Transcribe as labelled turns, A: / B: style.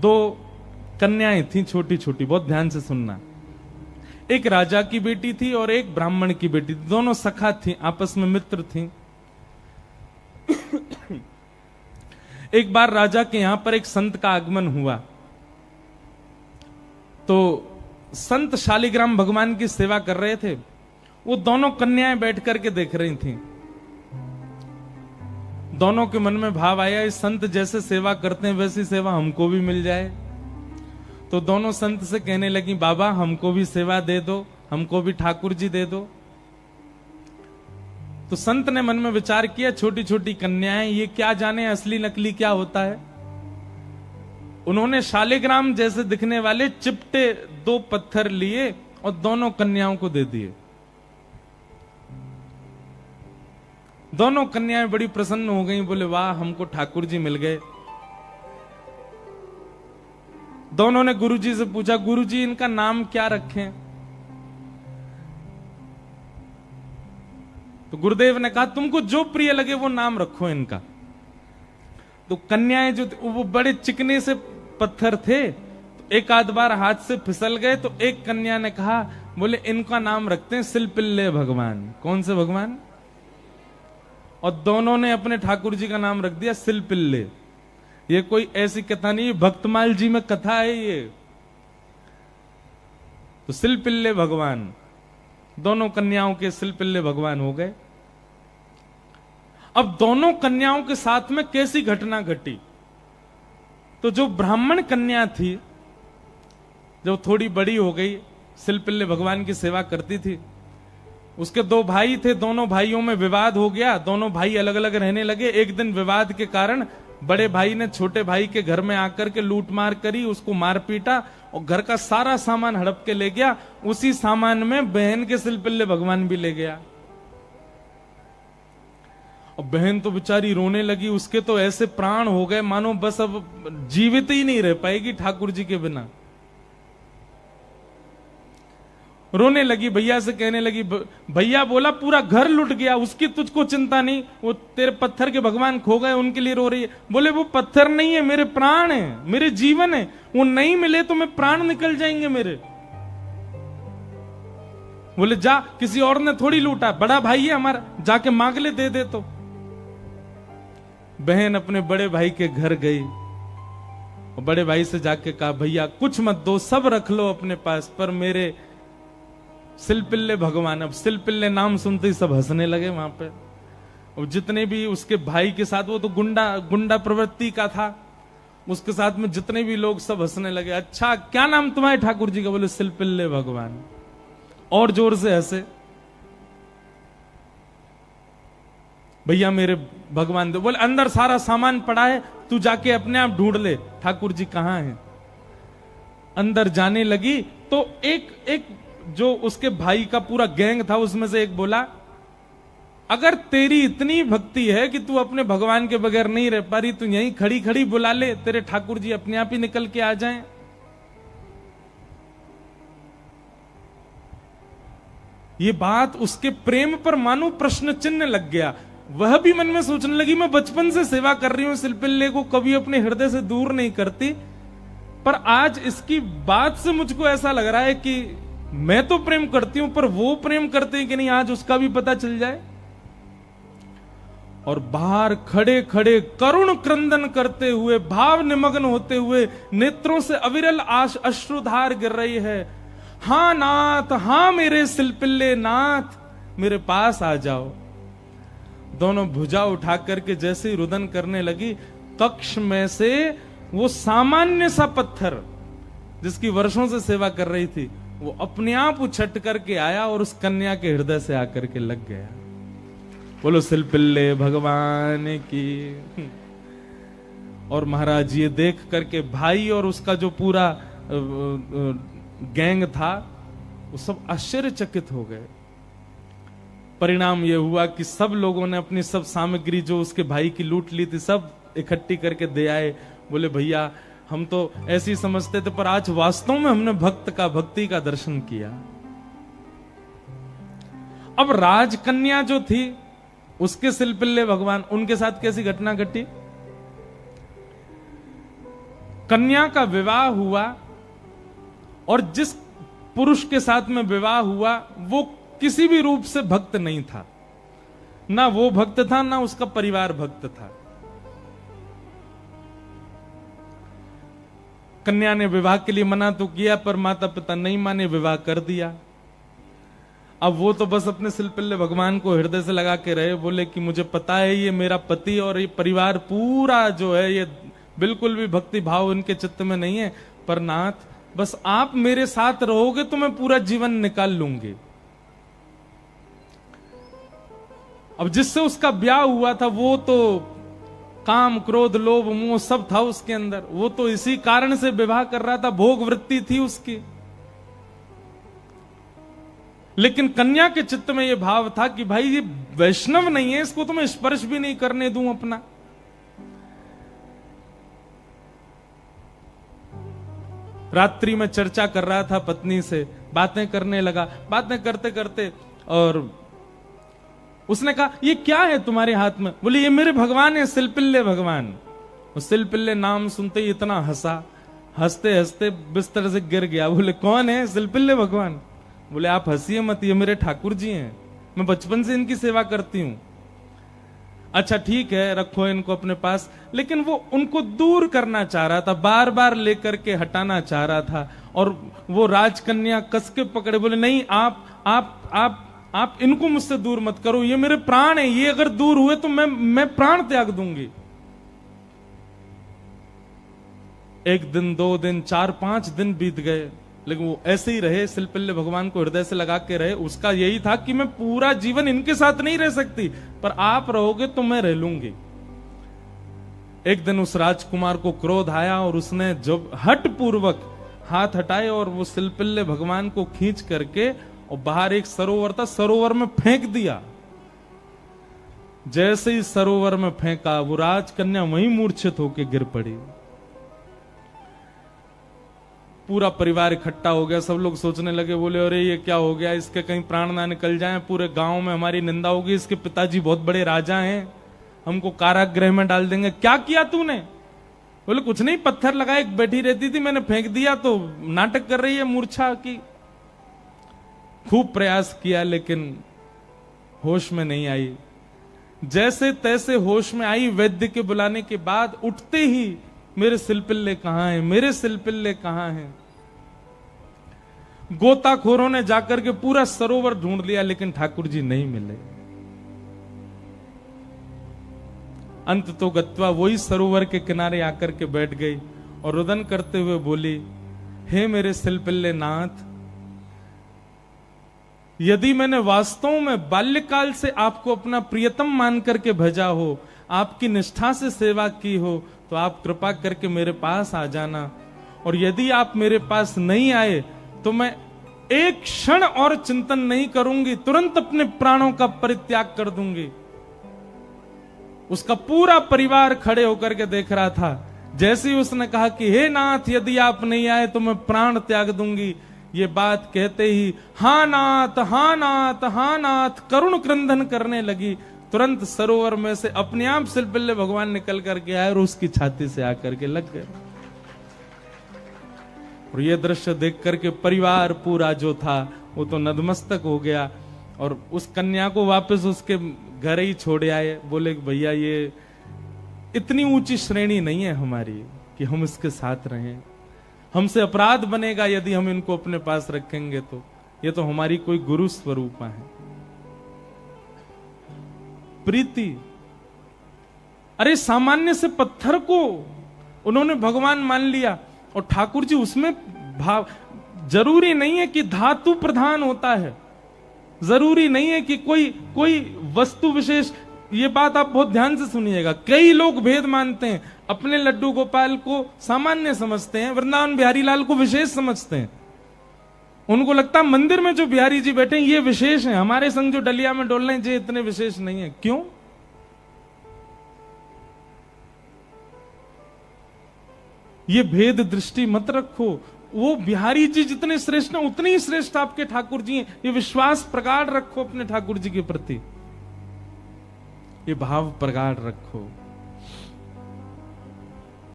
A: दो कन्याएं थी छोटी छोटी, बहुत ध्यान से सुनना। एक राजा की बेटी थी और एक ब्राह्मण की बेटी थी, दोनों सखा थी, आपस में मित्र थी। एक बार राजा के यहां पर एक संत का आगमन हुआ, तो संत शालिग्राम भगवान की सेवा कर रहे थे। वो दोनों कन्याएं बैठ करके देख रही थीं। दोनों के मन में भाव आया, इस संत जैसे सेवा करते हैं वैसी सेवा हमको भी मिल जाए। तो दोनों संत से कहने लगी, बाबा हमको भी सेवा दे दो, हमको भी ठाकुर जी दे दो। तो संत ने मन में विचार किया, छोटी छोटी कन्याएं, ये क्या जाने असली नकली क्या होता है। उन्होंने शालिग्राम जैसे दिखने वाले चिपटे 2 पत्थर लिए और दोनों कन्याओं को दे दिए। दोनों कन्याएं बड़ी प्रसन्न हो गईं, बोले वाह हमको ठाकुर जी मिल गए। दोनों ने गुरुजी से पूछा, गुरुजी इनका नाम क्या रखें? तो गुरुदेव ने कहा, तुमको जो प्रिय लगे वो नाम रखो इनका। तो कन्याएं जो वो बड़े चिकने से पत्थर थे, तो एक आध बार हाथ से फिसल गए। तो एक कन्या ने कहा, बोले इनका नाम रखते हैं सिलपिल्ले भगवान। कौन से भगवान? और दोनों ने अपने ठाकुर जी का नाम रख दिया सिलपिल्ले। ये कोई ऐसी कथा नहीं, भक्तमाल जी में कथा है ये। तो सिलपिल्ले भगवान, दोनों कन्याओं के सिलपिल्ले भगवान हो गए। अब दोनों कन्याओं के साथ में कैसी घटना घटी? तो जो ब्राह्मण कन्या थी, जब थोड़ी बड़ी हो गई, सिलपिल्ले भगवान की सेवा करती थी। उसके 2 भाई थे, दोनों भाइयों में विवाद हो गया, दोनों भाई अलग अलग रहने लगे। एक दिन विवाद के कारण बड़े भाई ने छोटे भाई के घर में आकर के लूट मार करी, उसको मार पीटा और घर का सारा सामान हड़प के ले गया। उसी सामान में बहन के सिलपिल्ले भगवान भी ले गया। और बहन तो बेचारी रोने लगी, उसके तो ऐसे प्राण हो गए मानो बस अब जीवित ही नहीं रह पाएगी ठाकुर जी के बिना। रोने लगी, भैया से कहने लगी, भैया बोला पूरा घर लुट गया, उसकी तुझको चिंता नहीं, वो तेरे पत्थर के भगवान खो गए उनके लिए रो रही है। बोले वो पत्थर नहीं है, मेरे प्राण है, मेरे जीवन है, वो नहीं मिले तो मैं प्राण निकल जाएंगे मेरे। बोले जा, किसी और ने थोड़ी लूटा, बड़ा भाई है हमारा, जाके मांग ले, दे दे। तो बहन अपने बड़े भाई के घर गई और बड़े भाई से जाके कहा, भैया कुछ मत दो, सब रख लो अपने पास, पर मेरे सिलपिल्ले भगवान। अब सिलपिल्ले नाम सुनते ही सब हंसने लगे वहां पे। और जितने भी उसके भाई के साथ, वो तो गुंडा प्रवृत्ति का था, उसके साथ में जितने भी लोग सब हंसने लगे। अच्छा क्या नाम तुम्हारे ठाकुर जी का? बोले सिलपिल्ले भगवान। और जोर से हंसे। भैया मेरे भगवान दे। बोले अंदर सारा सामान पड़ा है, तू जाके अपने आप ढूंढ ले ठाकुर जी कहां हैं। अंदर जाने लगी तो एक जो उसके भाई का पूरा गैंग था, उसमें से एक बोला, अगर तेरी इतनी भक्ति है कि तू अपने भगवान के बगैर नहीं रह पा रही, तू यहीं खड़ी खड़ी बुला ले, तेरे ठाकुर जी अपने आप ही निकल के आ जाएं। ये बात उसके प्रेम पर मानो प्रश्न चिन्ह लग गया। वह भी मन में सोचने लगी, मैं बचपन से सेवा कर रही हूं सिलपिल्ले को, कभी अपने हृदय से दूर नहीं करती, पर आज इसकी बात से मुझको ऐसा लग रहा है कि मैं तो प्रेम करती हूं, पर वो प्रेम करते हैं कि नहीं, आज उसका भी पता चल जाए। और बाहर खड़े खड़े करुण क्रंदन करते हुए, भाव निमग्न होते हुए, नेत्रों से अविरल अश्रुधार गिर रही है। हां नाथ, हां मेरे सिलपिल्ले नाथ, मेरे पास आ जाओ। दोनों भुजा उठा करके जैसे ही रुदन करने लगी, कक्ष में से वो सामान्य सा पत्थर जिसकी वर्षों से सेवा कर रही थी, वो अपने आप उछट करके आया और उस कन्या के हृदय से आकर के लग गया। बोलो सिलपिल्ले भगवान की। और महाराज ये देख करके भाई और उसका जो पूरा गैंग था, वो सब आश्चर्यचकित हो गए। परिणाम यह हुआ कि सब लोगों ने अपनी सब सामग्री जो उसके भाई की लूट ली थी, सब इकट्ठी करके दे आए। बोले भैया हम तो ऐसी समझते थे, पर आज वास्तव में हमने भक्ति का दर्शन किया। अब राजकन्या जो थी, उसके सिलपिल्ले भगवान, उनके साथ कैसी घटना घटी? कन्या का विवाह हुआ और जिस पुरुष के साथ में विवाह हुआ वो किसी भी रूप से भक्त नहीं था, ना वो भक्त था ना उसका परिवार भक्त था। कन्या ने विवाह के लिए मना तो किया पर माता पिता नहीं माने, विवाह कर दिया। अब वो तो बस अपने सिलपिल्ले भगवान को हृदय से लगा के रहे, बोले कि मुझे पता है ये मेरा पति और ये परिवार पूरा जो है ये बिल्कुल भी भक्ति भाव इनके चित्त में नहीं है, पर नाथ बस आप मेरे साथ रहोगे तो मैं पूरा जीवन निकाल लूंगी। अब जिससे उसका ब्याह हुआ था वो तो काम क्रोध लोभ मोह सब था उसके अंदर, वो तो इसी कारण से विवाह कर रहा था, भोग वृत्ति थी उसकी। लेकिन कन्या के चित्त में यह भाव था कि भाई ये वैष्णव नहीं है, इसको तो मैं स्पर्श भी नहीं करने दूं अपना। रात्रि में चर्चा कर रहा था पत्नी से, बातें करने लगा, बातें करते करते और उसने कहा ये क्या है तुम्हारे हाथ में? बोले ये मेरे भगवान है, सिलपिल्ले भगवान। उस सिलपिल्ले नाम सुनते ही इतना हंसा, हंसते हंसते बिस्तर से गिर गया। बोले कौन है? सिलपिल्ले भगवान। बोले आप हंसिए मत, ये मेरे ठाकुर जी हैं, मैं बचपन से इनकी सेवा करती हूं। अच्छा ठीक है, रखो इनको अपने पास। लेकिन वो उनको दूर करना चाह रहा था, बार बार लेकर के हटाना चाह रहा था। और वो राजकन्या कस के पकड़े, बोले नहीं आप इनको मुझसे दूर मत करो, ये मेरे प्राण है, ये अगर दूर हुए तो मैं प्राण त्याग दूंगी। 1 दिन 2 दिन 4-5 दिन बीत गए, लेकिन वो ऐसे ही रहे, सिलपिल्ले भगवान को हृदय से लगा के रहे। उसका यही था कि मैं पूरा जीवन इनके साथ नहीं रह सकती, पर आप रहोगे तो मैं रह लूंगी। एक दिन उस राजकुमार को क्रोध आया और उसने जब हठ पूर्वक हाथ हटाए और वो सिलपिल्ले भगवान को खींच करके और बाहर एक सरोवर था, सरोवर में फेंक दिया। जैसे ही सरोवर में फेंका वो राजकन्या वहीं मूर्छित होकर गिर पड़ी। पूरा परिवार इकट्ठा हो गया, सब लोग सोचने लगे, बोले अरे ये क्या हो गया, इसके कहीं प्राण ना निकल जाएं, पूरे गांव में हमारी निंदा होगी, इसके पिताजी बहुत बड़े राजा हैं, हमको कारागृह में डाल देंगे। क्या किया तूने? बोले कुछ नहीं, पत्थर लगाए, बैठी रहती थी, मैंने फेंक दिया तो नाटक कर रही है मूर्छा की। खूब प्रयास किया लेकिन होश में नहीं आई। जैसे तैसे होश में आई, वैद्य के बुलाने के बाद उठते ही मेरे सिलपिल्ले कहां हैं, मेरे सिलपिल्ले कहां हैं। गोताखोरों ने जाकर के पूरा सरोवर ढूंढ लिया लेकिन ठाकुर जी नहीं मिले। अंत तो गत्वा वही सरोवर के किनारे आकर के बैठ गई और रुदन करते हुए बोली, हे मेरे सिलपिल्ले नाथ, यदि मैंने वास्तव में बाल्यकाल से आपको अपना प्रियतम मान करके भेजा हो, आपकी निष्ठा से सेवा की हो, तो आप कृपा करके मेरे पास आ जाना। और यदि आप मेरे पास नहीं आए तो मैं एक क्षण और चिंतन नहीं करूंगी, तुरंत अपने प्राणों का परित्याग कर दूंगी। उसका पूरा परिवार खड़े होकर के देख रहा था। जैसे ही उसने कहा कि हे नाथ, यदि आप नहीं आए तो मैं प्राण त्याग दूंगी, ये बात कहते ही हाँ नाथ, हाँ नाथ, हाँ नाथ करुण क्रंदन करने लगी। तुरंत सरोवर में से अपने आप सिलपिल्ले भगवान निकल करके आए और उसकी छाती से आकर के लग गए। और ये दृश्य देख करके परिवार पूरा जो था वो तो नतमस्तक हो गया और उस कन्या को वापस उसके घर ही छोड़ आए। बोले भैया ये इतनी ऊंची श्रेणी नहीं है हमारी कि हम इसके साथ रहें, हमसे अपराध बनेगा यदि हम इनको अपने पास रखेंगे, तो ये तो हमारी कोई गुरु स्वरूपा है। प्रीति, अरे सामान्य से पत्थर को उन्होंने भगवान मान लिया और ठाकुर जी उसमें भाव। जरूरी नहीं है कि धातु प्रधान होता है, जरूरी नहीं है कि कोई वस्तु विशेष। ये बात आप बहुत ध्यान से सुनिएगा। कई लोग भेद मानते हैं, अपने लड्डू गोपाल को सामान्य समझते हैं, वृंदावन बिहारी लाल को विशेष समझते हैं। उनको लगता है मंदिर में जो बिहारी जी बैठे हैं ये विशेष हैं, हमारे संग जो डलिया में डोल रहे हैं ये इतने विशेष नहीं है। क्यों? ये भेद दृष्टि मत रखो। वो बिहारी जी जितने श्रेष्ठ हैं उतने ही श्रेष्ठ आपके ठाकुर जी हैं। ये विश्वास प्रगाढ़ रखो अपने ठाकुर जी के प्रति, ये भाव प्रगाढ़ रखो।